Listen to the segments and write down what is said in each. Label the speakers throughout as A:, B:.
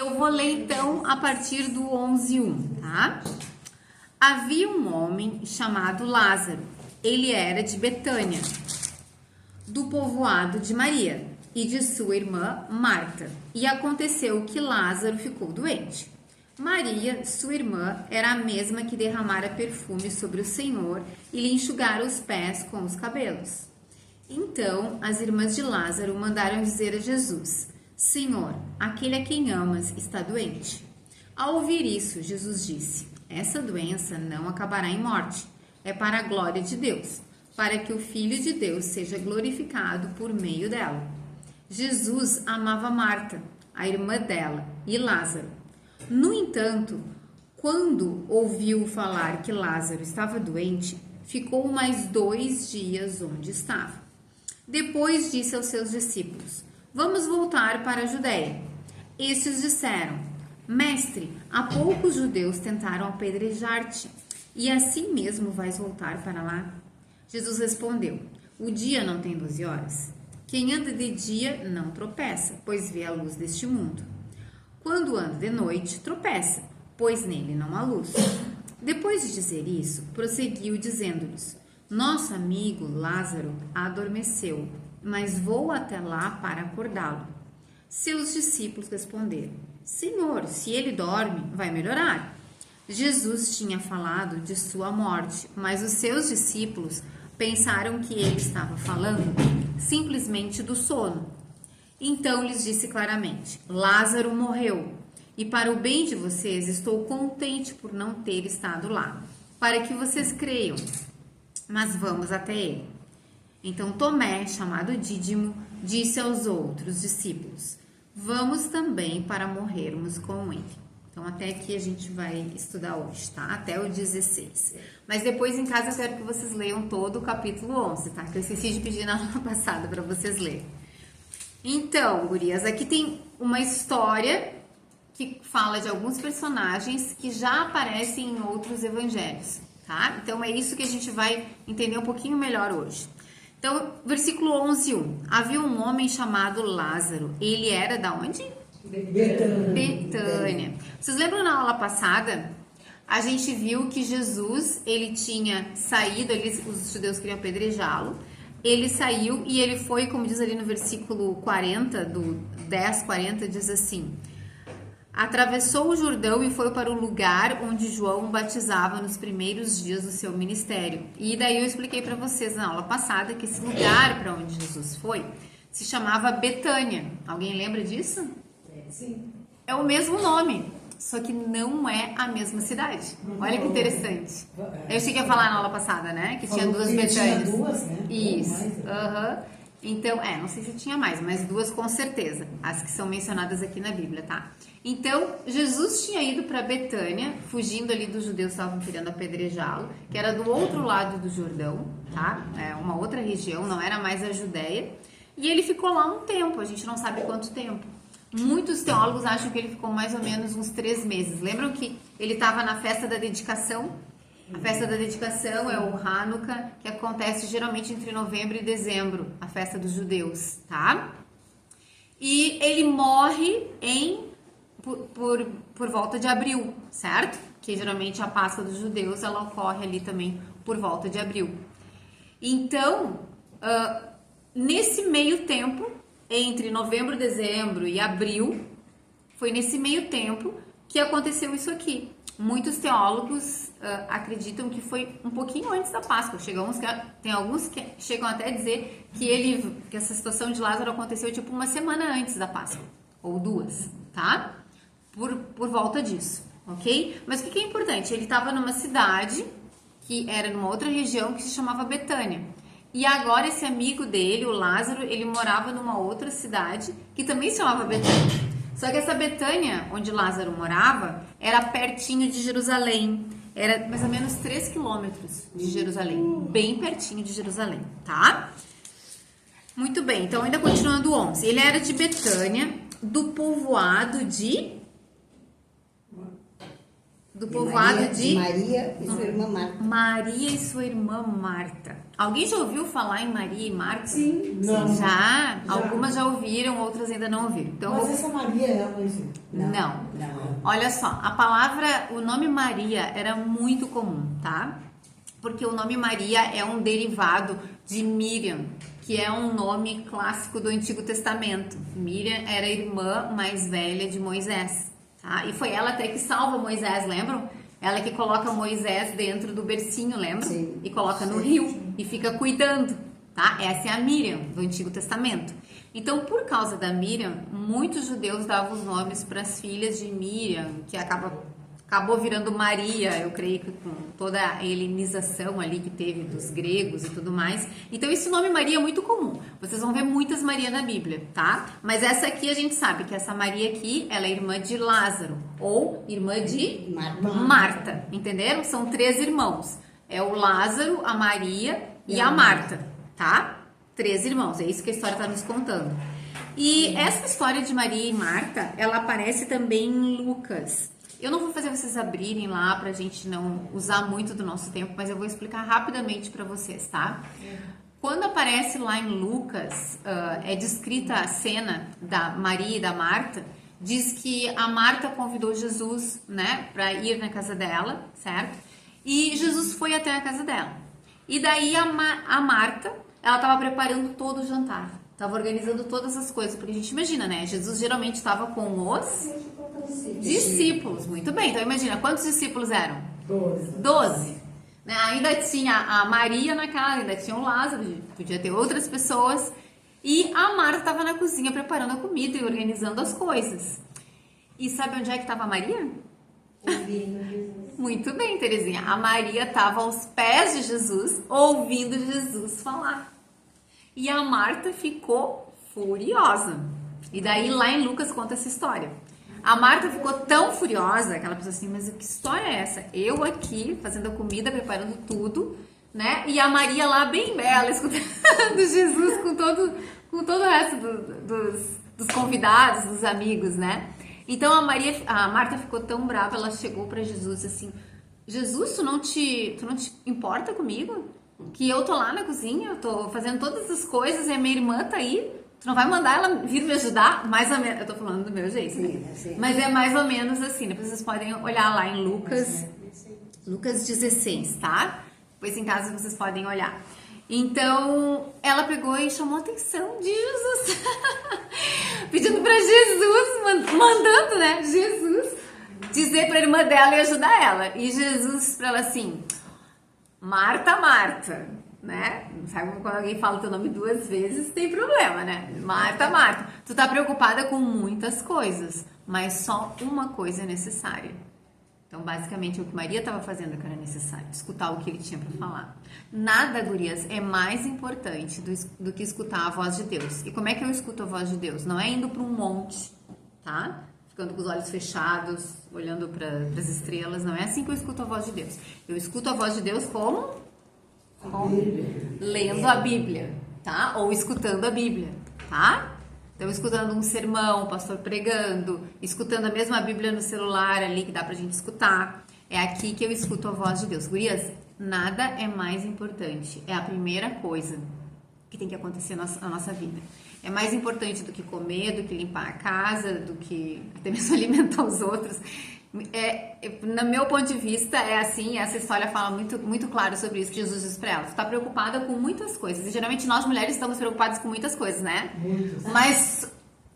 A: Eu vou ler então a partir do 11:1, tá? Havia um homem chamado Lázaro. Ele era de Betânia, do povoado de Maria e de sua irmã Marta. E aconteceu que Lázaro ficou doente. Maria, sua irmã, era a mesma que derramara perfume sobre o Senhor e lhe enxugara os pés com os cabelos. Então, as irmãs de Lázaro mandaram dizer a Jesus: Senhor, aquele a quem amas está doente. Ao ouvir isso, Jesus disse: essa doença não acabará em morte, é para a glória de Deus, para que o Filho de Deus seja glorificado por meio dela. Jesus amava Marta, a irmã dela, e Lázaro. No entanto, quando ouviu falar que Lázaro estava doente, ficou mais 2 dias onde estava. Depois disse aos seus discípulos: vamos voltar para a Judéia. Estes disseram: Mestre, há pouco os judeus tentaram apedrejar-te, e assim mesmo vais voltar para lá? Jesus respondeu: o dia não tem 12 horas. Quem anda de dia não tropeça, pois vê a luz deste mundo. Quando anda de noite, tropeça, pois nele não há luz. Depois de dizer isso, prosseguiu dizendo-lhes: nosso amigo Lázaro adormeceu, mas vou até lá para acordá-lo. Seus discípulos responderam: Senhor, se ele dorme, vai melhorar. Jesus tinha falado de sua morte, mas os seus discípulos pensaram que ele estava falando simplesmente do sono. Então lhes disse claramente: Lázaro morreu, e para o bem de vocês estou contente por não ter estado lá, para que vocês creiam. Mas vamos até ele. Então Tomé, chamado Dídimo, disse aos outros discípulos: vamos também para morrermos com ele. Então até aqui a gente vai estudar hoje, tá? Até o 16. Mas depois em casa eu quero que vocês leiam todo o capítulo 11, tá? Que eu esqueci de pedir na aula passada para vocês lerem. Então, gurias, aqui tem uma história que fala de alguns personagens que já aparecem em outros evangelhos, tá? Então é isso que a gente vai entender um pouquinho melhor hoje. Então, versículo 11:1. Havia um homem chamado Lázaro. Ele era da onde? Betânia. Vocês lembram na aula passada? A gente viu que Jesus, ele tinha saído, os judeus queriam apedrejá-lo. Ele saiu e ele foi, como diz ali no versículo 40, do 10:40, diz assim: atravessou o Jordão e foi para o lugar onde João batizava nos primeiros dias do seu ministério. E daí eu expliquei para vocês na aula passada que esse lugar para onde Jesus foi se chamava Betânia. Alguém lembra disso?
B: Sim.
A: É o mesmo nome, só que não é a mesma cidade. Olha que interessante. Eu cheguei a falar na aula passada, né? Que tinha duas Betânias.
B: Tinha duas, né?
A: Isso. Então, não sei se tinha mais, mas 2 com certeza. As que são mencionadas aqui na Bíblia, tá? Então, Jesus tinha ido para Betânia, fugindo ali dos judeus que estavam querendo apedrejá-lo, que era do outro lado do Jordão, tá? É uma outra região, não era mais a Judéia. E ele ficou lá um tempo, a gente não sabe quanto tempo. Muitos teólogos acham que ele ficou mais ou menos uns 3 meses. Lembram que ele estava na festa da dedicação? A festa da dedicação é o Hanukkah, que acontece geralmente entre novembro e dezembro, a festa dos judeus, tá? E ele morre por volta de abril, certo? Que geralmente a Páscoa dos judeus, ela ocorre ali também por volta de abril. Então, nesse meio tempo, entre novembro, dezembro e abril, foi nesse meio tempo que aconteceu isso aqui. Muitos teólogos acreditam que foi um pouquinho antes da Páscoa. Tem alguns que chegam até a dizer que essa situação de Lázaro aconteceu tipo uma semana antes da Páscoa, ou 2, tá? Por volta disso, ok? Mas o que é importante? Ele estava numa cidade que era numa outra região que se chamava Betânia. E agora esse amigo dele, o Lázaro, ele morava numa outra cidade que também se chamava Betânia. Só que essa Betânia, onde Lázaro morava, era pertinho de Jerusalém. Era mais ou menos 3 quilômetros de Jerusalém. Bem pertinho de Jerusalém, tá? Muito bem, então ainda continuando o 11. Ele era de Betânia, do povoado de
B: Maria e sua irmã Marta.
A: Maria e sua irmã Marta. Alguém já ouviu falar em Maria e Marta?
B: Sim.
C: Não.
A: Já?
B: Já.
A: Algumas já ouviram, outras ainda não ouviram. Então,
C: Mas essa Maria é conhecida?
A: não.
B: Não.
A: Olha só, a palavra, o nome Maria era muito comum, tá? Porque o nome Maria é um derivado de Miriam, que é um nome clássico do Antigo Testamento. Miriam era a irmã mais velha de Moisés, tá? E foi ela até que salva Moisés, lembram? Ela que coloca Moisés dentro do bercinho, lembra?
B: Sim.
A: E coloca no rio e fica cuidando, tá? Essa é a Miriam do Antigo Testamento. Então, por causa da Miriam, muitos judeus davam os nomes para as filhas de Miriam, que acabou virando Maria, eu creio que com toda a helenização ali que teve dos gregos e tudo mais. Então, esse nome Maria é muito comum. Vocês vão ver muitas Maria na Bíblia, tá? Mas essa aqui a gente sabe que essa Maria aqui, ela é irmã de Lázaro, ou irmã de Marta, entenderam? São 3 irmãos. É o Lázaro, a Maria e a Marta, tá? 3 irmãos, é isso que a história está nos contando. E essa história de Maria e Marta, ela aparece também em Lucas. Eu não vou fazer vocês abrirem lá pra gente não usar muito do nosso tempo, mas eu vou explicar rapidamente para vocês, tá? Quando aparece lá em Lucas, é descrita a cena da Maria e da Marta, diz que a Marta convidou Jesus, né, para ir na casa dela, certo? E Jesus foi até a casa dela. E daí a Marta, ela estava preparando todo o jantar, estava organizando todas as coisas, porque a gente imagina, né? Jesus geralmente estava com os discípulos, muito bem. Então imagina, quantos discípulos eram? 12. Né? Ainda tinha a Maria na casa, ainda tinha o Lázaro, podia ter outras pessoas. E a Marta estava na cozinha preparando a comida e organizando as coisas. E sabe onde é que estava a Maria?
B: Ouvindo Jesus.
A: Muito bem, Terezinha. A Maria estava aos pés de Jesus, ouvindo Jesus falar. E a Marta ficou furiosa. E daí lá em Lucas conta essa história. A Marta ficou tão furiosa que ela pensou assim, mas que história é essa? Eu aqui fazendo a comida, preparando tudo, né? E a Maria lá bem bela, escutando Jesus com todo o resto dos convidados, dos amigos, né? Então a Marta ficou tão brava, ela chegou para Jesus assim, Jesus, tu não te importa comigo? Que eu tô lá na cozinha, eu tô fazendo todas as coisas e a minha irmã tá aí, tu não vai mandar ela vir me ajudar? Mais ou menos, eu tô falando do meu jeito, né? Mas é mais ou menos assim, depois vocês podem olhar lá em Lucas 16, tá? Depois em casa vocês podem olhar. Então, ela pegou e chamou a atenção de Jesus, pedindo pra Jesus, mandando, né, Jesus, dizer pra irmã dela e ajudar ela. E Jesus pra ela assim, Marta, Marta, né? Sabe quando alguém fala o teu nome 2 vezes, tem problema, né? Marta, Marta, tu tá preocupada com muitas coisas, mas só uma coisa é necessária. Então, basicamente, o que Maria estava fazendo que era necessário, escutar o que ele tinha para falar. Nada, gurias, é mais importante do que escutar a voz de Deus. E como é que eu escuto a voz de Deus? Não é indo para um monte, tá? Ficando com os olhos fechados, olhando para as estrelas. Não é assim que eu escuto a voz de Deus. Eu escuto a voz de Deus como? Lendo a Bíblia, tá? Ou escutando a Bíblia, tá? Então, escutando um sermão, o pastor pregando, escutando a mesma Bíblia no celular ali, que dá pra gente escutar. É aqui que eu escuto a voz de Deus. Gurias, nada é mais importante. É a primeira coisa que tem que acontecer na nossa vida. É mais importante do que comer, do que limpar a casa, do que até mesmo alimentar os outros. No meu ponto de vista, é assim, essa história fala muito, muito claro sobre isso que Jesus diz pra ela. Tu tá preocupada com muitas coisas. E geralmente nós mulheres estamos preocupadas com muitas coisas, né? Mas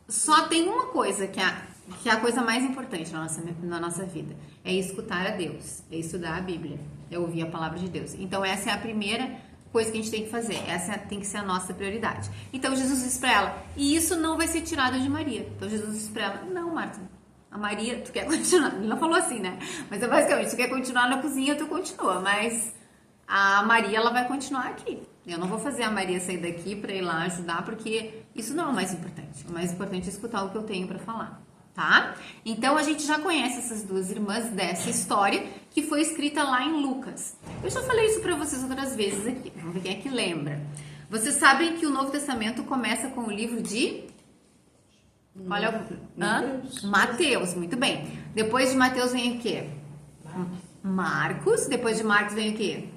A: só tem uma coisa que é a coisa mais importante na nossa vida. É escutar a Deus, é estudar a Bíblia, é ouvir a palavra de Deus. Então essa é a primeira coisa que a gente tem que fazer. Essa tem que ser a nossa prioridade. Então Jesus diz pra ela, e isso não vai ser tirado de Maria. Então Jesus diz pra ela, não, Marta, a Maria, tu quer continuar? Ele não falou assim, né? Mas é basicamente, tu quer continuar na cozinha, tu continua. Mas a Maria, ela vai continuar aqui. Eu não vou fazer a Maria sair daqui pra ir lá ajudar, porque isso não é o mais importante. O mais importante é escutar o que eu tenho pra falar, tá? Então, a gente já conhece essas 2 irmãs dessa história, que foi escrita lá em Lucas. Eu já falei isso pra vocês outras vezes aqui. Vamos ver quem é que lembra. Vocês sabem que o Novo Testamento começa com o livro de... Olha, Mateus, muito bem. Depois de Mateus vem o quê? Marcos. Depois de Marcos vem o quê?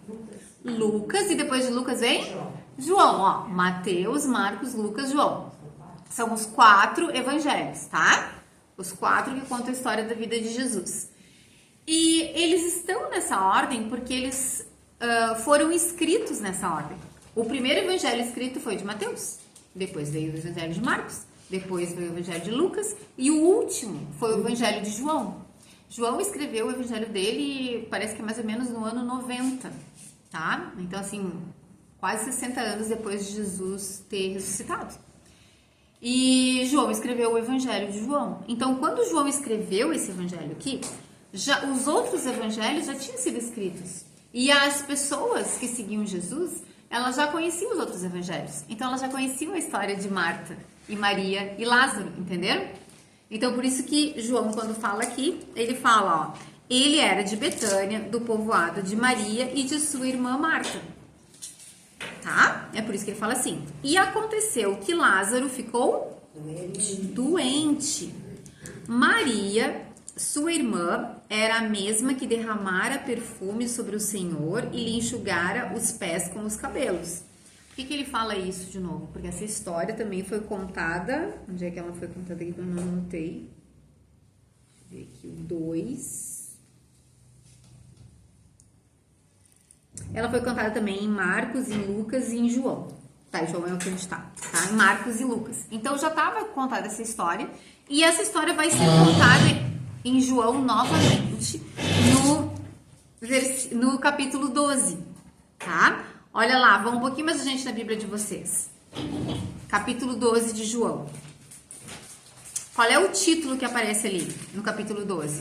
A: Lucas, e depois de Lucas vem João, ó, Mateus, Marcos, Lucas, João. São os 4 evangelhos, tá? Os 4 que contam a história da vida de Jesus. E eles estão nessa ordem porque eles foram escritos nessa ordem. O primeiro evangelho escrito foi de Mateus, depois veio o evangelho de Marcos, depois veio o evangelho de Lucas, e o último foi o evangelho de João. João escreveu o evangelho dele, parece que é mais ou menos no ano 90, tá? Então, assim, quase 60 anos depois de Jesus ter ressuscitado. E João escreveu o evangelho de João. Então, quando João escreveu esse evangelho aqui, os outros evangelhos já tinham sido escritos. E as pessoas que seguiam Jesus, elas já conheciam os outros evangelhos. Então, elas já conheciam a história de Marta e Maria e Lázaro, entenderam? Então, por isso que João, quando fala aqui, ele fala, ó, ele era de Betânia, do povoado de Maria e de sua irmã Marta. Tá? É por isso que ele fala assim. E aconteceu que Lázaro ficou doente. Maria, sua irmã, era a mesma que derramara perfume sobre o Senhor e lhe enxugara os pés com os cabelos. Por que ele fala isso de novo? Porque essa história também foi contada. Onde é que ela foi contada aqui que eu não anotei? Deixa eu ver aqui o 2. Ela foi contada também em Marcos, em Lucas e em João. Tá, João é o que a gente tá? Em Marcos e Lucas. Então já estava contada essa história. E essa história vai ser contada em João novamente no capítulo 12. Tá? Olha lá, vamos um pouquinho mais adiante na Bíblia de vocês. Capítulo 12 de João. Qual é o título que aparece ali no capítulo 12?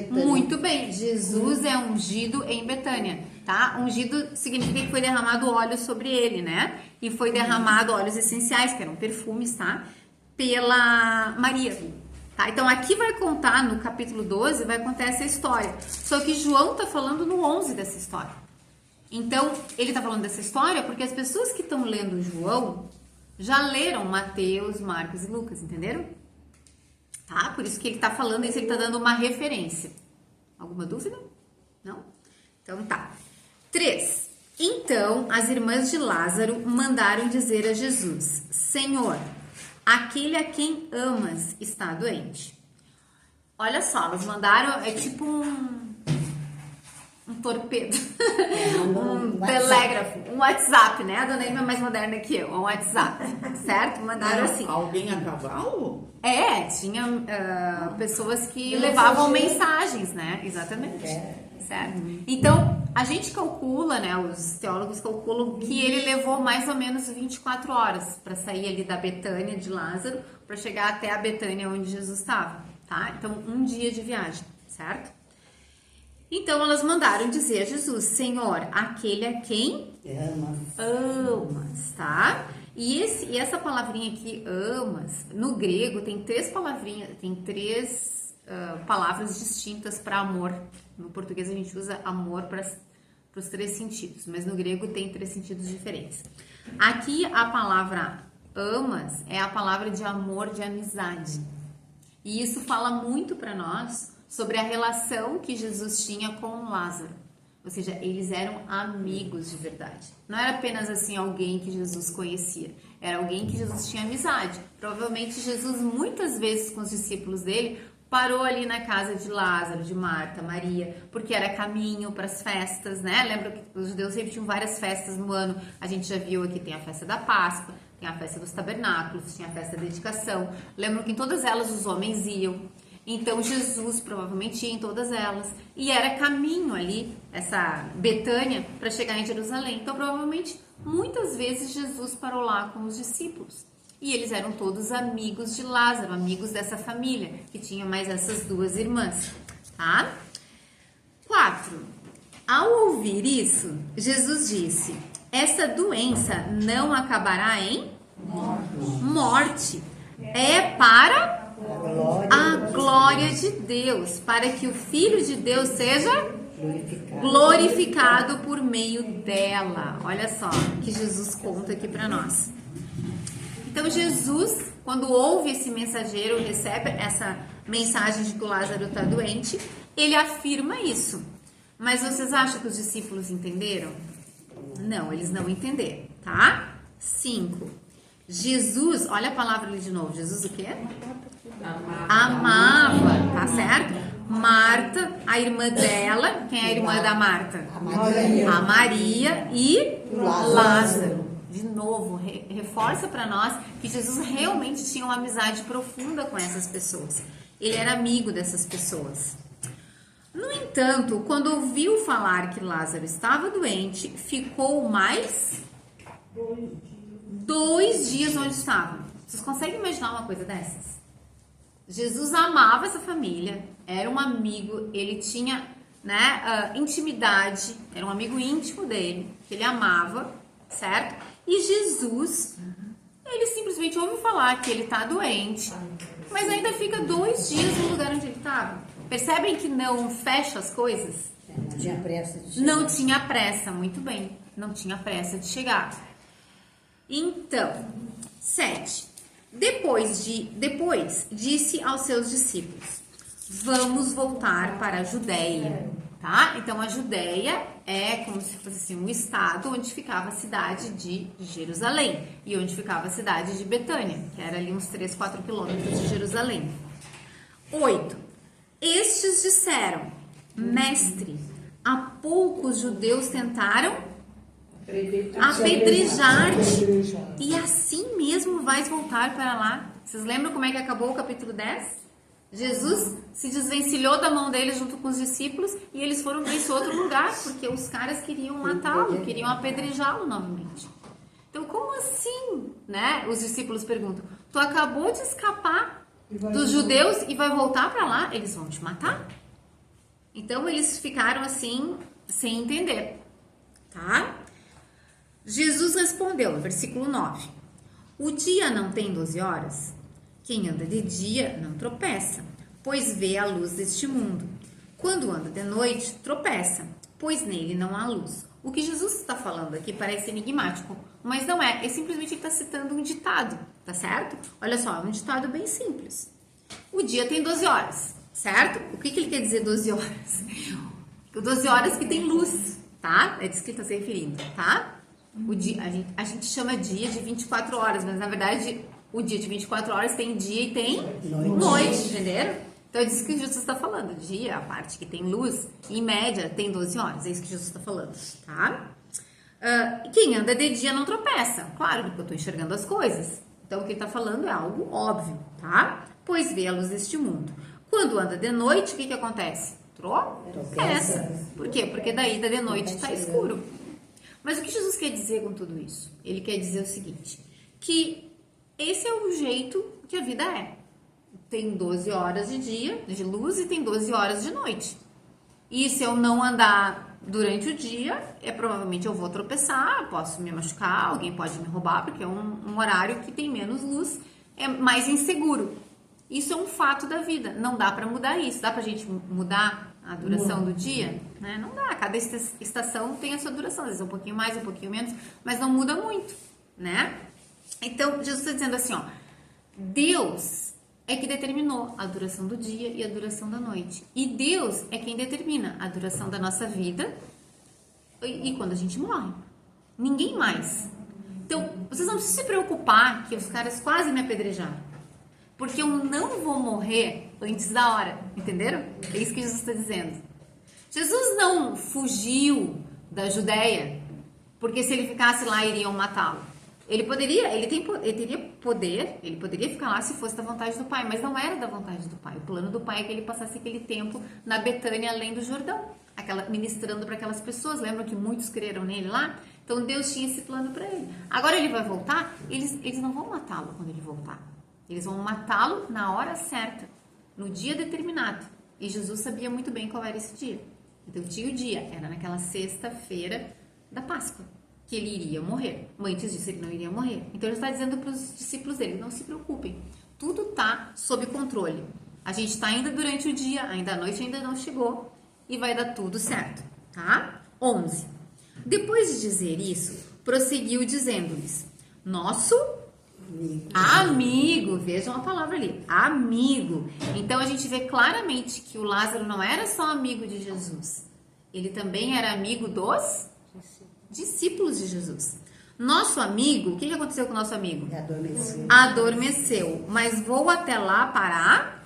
A: Muito bem, Jesus é ungido em Betânia, tá? Ungido significa que foi derramado óleo sobre ele, né? E foi derramado óleos essenciais, que eram perfumes, tá? Pela Maria. Tá, então aqui vai contar, no capítulo 12, vai contar essa história. Só que João tá falando no 11 dessa história. Então, ele tá falando dessa história porque as pessoas que estão lendo João já leram Mateus, Marcos e Lucas, entenderam? Tá? Por isso que ele tá falando isso, ele tá dando uma referência. Alguma dúvida? Não? Então tá. 3. Então, as irmãs de Lázaro mandaram dizer a Jesus: Senhor, aquele a quem amas está doente. Olha só, elas mandaram, é tipo um torpedo, um telégrafo, um WhatsApp, né? A dona Irma é mais moderna que eu, um WhatsApp, certo? Mandaram assim.
C: Alguém a cavalo?
A: Tinha pessoas que levavam mensagens, né? Exatamente. Certo? Então, a gente calcula, né? Os teólogos calculam que ele levou mais ou menos 24 horas para sair ali da Betânia de Lázaro, para chegar até a Betânia onde Jesus estava, tá? Então, um dia de viagem, certo? Então, elas mandaram dizer a Jesus: Senhor, aquele a quem amas, tá? E essa palavrinha aqui, amas, no grego tem 3 palavrinhas, tem 3 palavras distintas para amor. No português a gente usa amor para os 3 sentidos, mas no grego tem 3 sentidos diferentes. Aqui a palavra amas é a palavra de amor, de amizade. E isso fala muito para nós sobre a relação que Jesus tinha com Lázaro. Ou seja, eles eram amigos de verdade. Não era apenas assim alguém que Jesus conhecia. Era alguém que Jesus tinha amizade. Provavelmente Jesus, muitas vezes com os discípulos dele, parou ali na casa de Lázaro, de Marta, Maria, porque era caminho para as festas, né? Lembra que os judeus sempre tinham várias festas no ano. A gente já viu aqui, tem a festa da Páscoa, tem a festa dos tabernáculos, tinha a festa da dedicação. Lembram que em todas elas os homens iam. Então, Jesus provavelmente ia em todas elas. E era caminho ali, essa Betânia, para chegar em Jerusalém. Então, provavelmente, muitas vezes Jesus parou lá com os discípulos. E eles eram todos amigos de Lázaro, amigos dessa família, que tinha mais essas 2 irmãs, tá? 4. Ao ouvir isso, Jesus disse: essa doença não acabará em morte. É para a glória de Deus, para que o Filho de Deus seja glorificado por meio dela. Olha só que Jesus conta aqui para nós. Então Jesus quando ouve esse mensageiro, recebe essa mensagem de que o Lázaro está doente, ele afirma isso. Mas vocês acham que os discípulos entenderam? Não, eles não entenderam, tá? 5. Jesus, olha a palavra ali de novo. Jesus o quê? Amava, tá certo? Marta, a irmã dela, quem é a irmã da Marta? A Maria e Lázaro. De novo, reforça para nós que Jesus realmente tinha uma amizade profunda com essas pessoas. Ele era amigo dessas pessoas. No entanto, quando ouviu falar que Lázaro estava doente, ficou mais 2 dias onde estava. Vocês conseguem imaginar uma coisa dessas? Jesus amava essa família, era um amigo, ele tinha, né, intimidade, era um amigo íntimo dele, que ele amava, certo? E Jesus, ele simplesmente ouve falar que ele está doente, mas ainda fica 2 dias no lugar onde ele estava. Percebem que não fecha as coisas?
B: Não tinha pressa de chegar.
A: Não tinha pressa, muito bem, não tinha pressa de chegar. Então, 7. Depois disse aos seus discípulos: vamos voltar para a Judéia, tá? Então a Judéia é como se fosse assim, um estado onde ficava a cidade de Jerusalém e onde ficava a cidade de Betânia, que era ali uns 3-4 quilômetros de Jerusalém. 8. Estes disseram: mestre, há pouco os judeus tentaram apedrejar-te, e assim mesmo vais voltar para lá. Vocês lembram como é que acabou o capítulo 10? Jesus se desvencilhou da mão deles junto com os discípulos e eles foram para esse outro lugar, porque os caras queriam matá-lo, queriam apedrejá-lo novamente. Então, como assim, né? Os discípulos perguntam: tu acabou de escapar dos judeus e vai voltar para lá? Eles vão te matar? Então, eles ficaram assim, sem entender, tá? Jesus respondeu, no versículo 9: o dia não tem 12 horas? Quem anda de dia não tropeça, pois vê a luz deste mundo. Quando anda de noite, tropeça, pois nele não há luz. O que Jesus está falando aqui parece enigmático, mas não é. Ele simplesmente está citando um ditado, tá certo? Olha só, é um ditado bem simples. O dia tem 12 horas, certo? O que ele quer dizer 12 horas? 12 horas que tem luz, tá? É disso que ele está se referindo, tá? O dia, a gente chama dia de 24 horas, mas na verdade o dia de 24 horas tem dia e tem noite, entenderam? Então é disso que Jesus está falando. Dia, a parte que tem luz, em média tem 12 horas, é isso que Jesus está falando, tá? Quem anda de dia não tropeça, claro, porque eu estou enxergando as coisas. Então o que ele está falando é algo óbvio, tá? Pois vê a luz deste mundo. Quando anda de noite, o que acontece? Tropeça. Por quê? Porque daí de noite está escuro. Mas o que Jesus quer dizer com tudo isso? Ele quer dizer o seguinte, que esse é o jeito que a vida é. Tem 12 horas de dia, de luz, e tem 12 horas de noite. E se eu não andar durante o dia, provavelmente eu vou tropeçar, posso me machucar, alguém pode me roubar, porque é um horário que tem menos luz, é mais inseguro. Isso é um fato da vida, não dá para mudar isso. Dá pra gente mudar a duração do dia? Né? Não dá, cada estação tem a sua duração, às vezes um pouquinho mais, um pouquinho menos, mas não muda muito, né? Então, Jesus está dizendo assim, ó, Deus é que determinou a duração do dia e a duração da noite. E Deus é quem determina a duração da nossa vida e quando a gente morre. Ninguém mais. Então, vocês não precisam se preocupar que os caras quase me apedrejaram. Porque eu não vou morrer antes da hora, entenderam? É isso que Jesus está dizendo. Jesus não fugiu da Judéia, porque se ele ficasse lá, iriam matá-lo. Ele teria poder, ele poderia ficar lá se fosse da vontade do Pai, mas não era da vontade do Pai. O plano do Pai é que ele passasse aquele tempo na Betânia, além do Jordão, ministrando para aquelas pessoas. Lembram que muitos creram nele lá? Então Deus tinha esse plano para ele. Agora ele vai voltar, eles não vão matá-lo quando ele voltar. Eles vão matá-lo na hora certa, no dia determinado. E Jesus sabia muito bem qual era esse dia. Então tinha o dia, era naquela sexta-feira da Páscoa, que ele iria morrer. Antes disso ele não iria morrer. Então ele está dizendo para os discípulos dele, não se preocupem, tudo está sob controle. A gente está ainda durante o dia, ainda a noite ainda não chegou e vai dar tudo certo, tá? 11. Depois de dizer isso, prosseguiu dizendo-lhes: nosso Amigo, vejam a palavra ali, amigo. Então a gente vê claramente que o Lázaro não era só amigo de Jesus, ele também era amigo dos discípulos de Jesus. Nosso amigo, o que aconteceu com o nosso amigo? Adormeceu, mas vou até lá para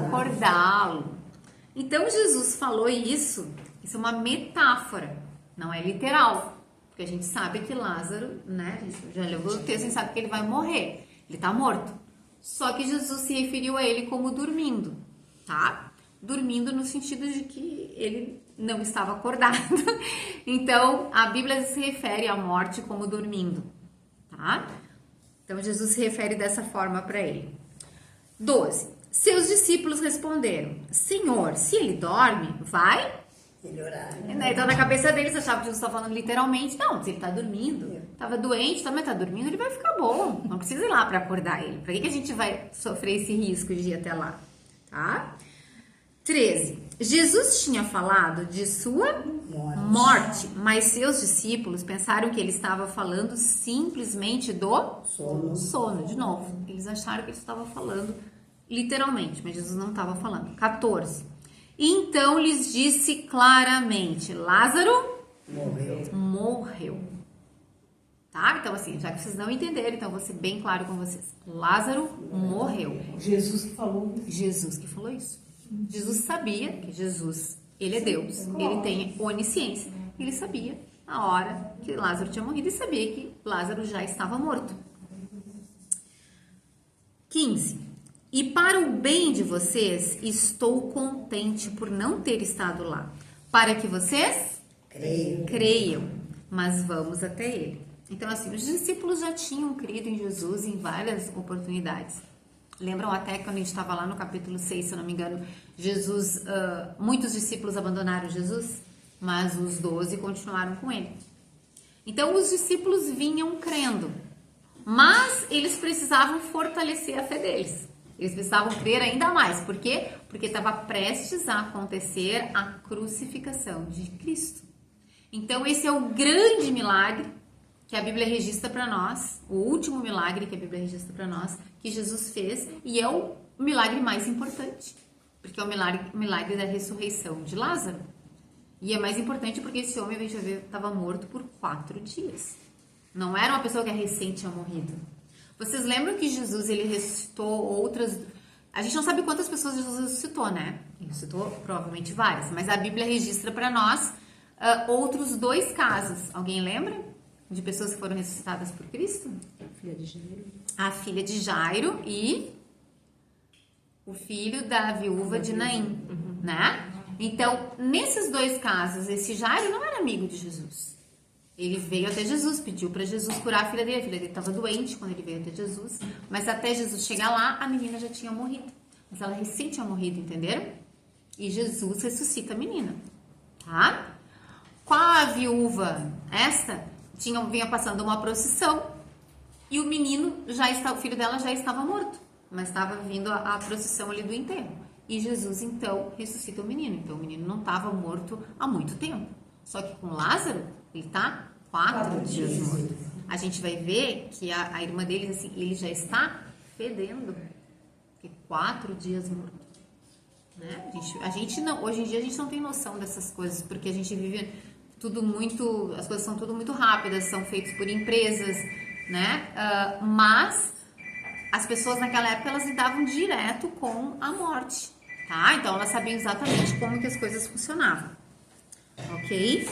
A: acordá-lo. Então Jesus falou isso é uma metáfora, não é literal. Porque a gente sabe que Lázaro, né? A gente já levou o texto, a gente sabe que ele vai morrer. Ele tá morto. Só que Jesus se referiu a ele como dormindo, tá? Dormindo no sentido de que ele não estava acordado. Então, a Bíblia se refere à morte como dormindo, tá? Então, Jesus se refere dessa forma para ele. 12. Seus discípulos responderam: Senhor, se ele dorme, vai
B: melhorar.
A: Então, na cabeça deles, achavam que Jesus estava falando literalmente. Não, se ele está dormindo, estava doente, também está dormindo, ele vai ficar bom. Não precisa ir lá para acordar ele. Para que a gente vai sofrer esse risco de ir até lá? Tá? 13. Jesus tinha falado de sua morte, mas seus discípulos pensaram que ele estava falando simplesmente do sono. De novo, eles acharam que ele estava falando literalmente, mas Jesus não estava falando. 14. Então lhes disse claramente: Lázaro morreu. Tá? Então assim, já que vocês não entenderam, então vou ser bem claro com vocês. Lázaro morreu.
B: Jesus que falou isso.
A: Jesus que falou isso. Jesus sabia que Jesus, ele é Deus, ele tem onisciência. Ele sabia a hora que Lázaro tinha morrido e sabia que Lázaro já estava morto. 15. E para o bem de vocês, estou contente por não ter estado lá, para que vocês creiam, mas vamos até ele. Então assim, os discípulos já tinham crido em Jesus em várias oportunidades. Lembram até que quando a gente estava lá no capítulo 6, se eu não me engano, Jesus, muitos discípulos abandonaram Jesus, mas os 12 continuaram com ele. Então os discípulos vinham crendo, mas eles precisavam fortalecer a fé deles. Eles precisavam crer ainda mais. Por quê? Porque estava prestes a acontecer a crucificação de Cristo. Então esse é o grande milagre que a Bíblia registra para nós, o último milagre que a Bíblia registra para nós, que Jesus fez, e é o milagre mais importante, porque é o milagre da ressurreição de Lázaro. E é mais importante porque esse homem, a gente vai ver, estava morto por 4 dias. Não era uma pessoa que recém tinha morrido. Vocês lembram que Jesus, ele ressuscitou outras... A gente não sabe quantas pessoas Jesus ressuscitou, né? Ele ressuscitou provavelmente várias, mas a Bíblia registra para nós outros 2 casos. Alguém lembra de pessoas que foram ressuscitadas por Cristo? A filha de Jairo e o filho da viúva de Naim, né? Então, nesses 2 casos, esse Jairo não era amigo de Jesus. Ele veio até Jesus, pediu para Jesus curar a filha dele estava doente quando ele veio até Jesus, mas até Jesus chegar lá, a menina já tinha morrido. Mas ela recém tinha morrido, entenderam? E Jesus ressuscita a menina, tá? Qual a viúva? Vinha passando uma procissão e o menino, o filho dela já estava morto, mas estava vindo a procissão ali do enterro. E Jesus, então, ressuscita o menino. Então, o menino não estava morto há muito tempo. Só que com Lázaro, ele está 4 dias morto. A gente vai ver que a irmã dele, assim, ele já está fedendo. Porque 4 dias morto. Né? A gente não, hoje em dia a gente não tem noção dessas coisas, porque a gente vive tudo muito, as coisas são tudo muito rápidas, são feitas por empresas, né? Mas as pessoas naquela época, elas lidavam direto com a morte, tá? Então elas sabiam exatamente como que as coisas funcionavam. Ok?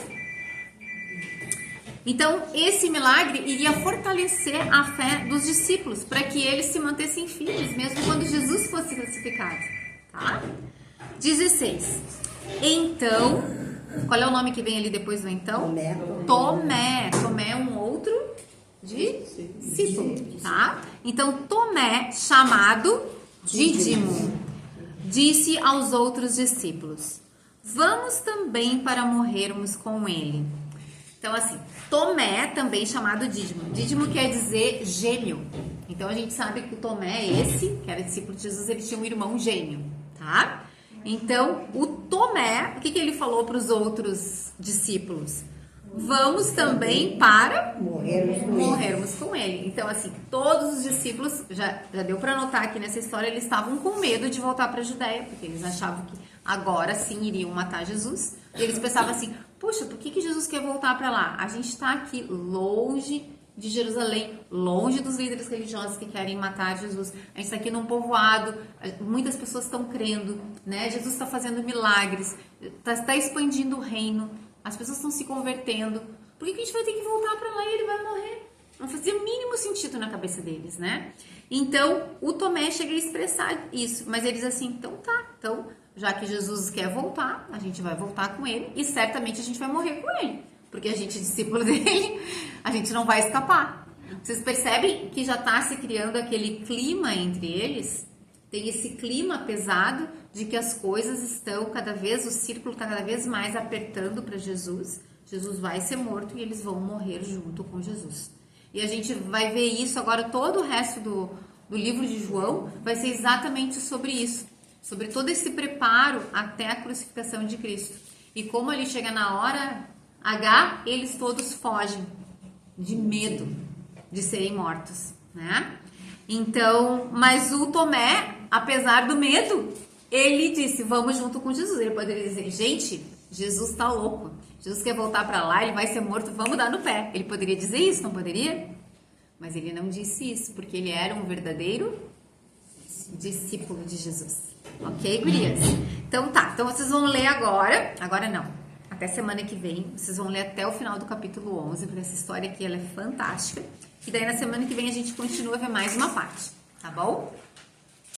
A: Então, esse milagre iria fortalecer a fé dos discípulos, para que eles se mantessem firmes, mesmo quando Jesus fosse crucificado, tá? 16. Então, qual é o nome que vem ali depois do então? Tomé. Tomé é um outro discípulo, tá? Então, Tomé, chamado Dídimo, disse aos outros discípulos: vamos também para morrermos com ele. Então, assim, Tomé, também chamado Dídimo. Dídimo quer dizer gêmeo. Então, a gente sabe que o Tomé, que era discípulo de Jesus, ele tinha um irmão gêmeo, tá? Então, o Tomé, o que ele falou para os outros discípulos? vamos também para
B: Morrermos
A: com ele. Então, assim, todos os discípulos, já deu para notar aqui nessa história, eles estavam com medo de voltar para a Judéia, porque eles achavam que agora sim iriam matar Jesus. E eles pensavam assim, puxa, por que Jesus quer voltar para lá? A gente está aqui longe de Jerusalém, longe dos líderes religiosos que querem matar Jesus. A gente está aqui num povoado, muitas pessoas estão crendo, né? Jesus está fazendo milagres, está expandindo o reino, as pessoas estão se convertendo. Por que a gente vai ter que voltar para lá e ele vai morrer? Não fazia o mínimo sentido na cabeça deles, né? Então, o Tomé chega a expressar isso, mas eles assim, então tá, então, já que Jesus quer voltar, a gente vai voltar com ele e certamente a gente vai morrer com ele, porque a gente é discípulo dele, a gente não vai escapar. Vocês percebem que já está se criando aquele clima entre eles? Tem esse clima pesado de que as coisas estão cada vez, o círculo está cada vez mais apertando para Jesus. Jesus vai ser morto e eles vão morrer junto com Jesus. E a gente vai ver isso agora, todo o resto do livro de João vai ser exatamente sobre isso. Sobre todo esse preparo até a crucificação de Cristo. E como ele chega na hora H, eles todos fogem de medo de serem mortos, né? Então, mas o Tomé, apesar do medo, ele disse, vamos junto com Jesus. Ele poderia dizer, gente, Jesus tá louco. Jesus quer voltar para lá, ele vai ser morto, vamos dar no pé. Ele poderia dizer isso, não poderia? Mas ele não disse isso, porque ele era um verdadeiro discípulo de Jesus. Ok, gurias? Então tá, então vocês vão ler agora não, até semana que vem, vocês vão ler até o final do capítulo 11, porque essa história aqui ela é fantástica. E daí na semana que vem a gente continua a ver mais uma parte, tá bom?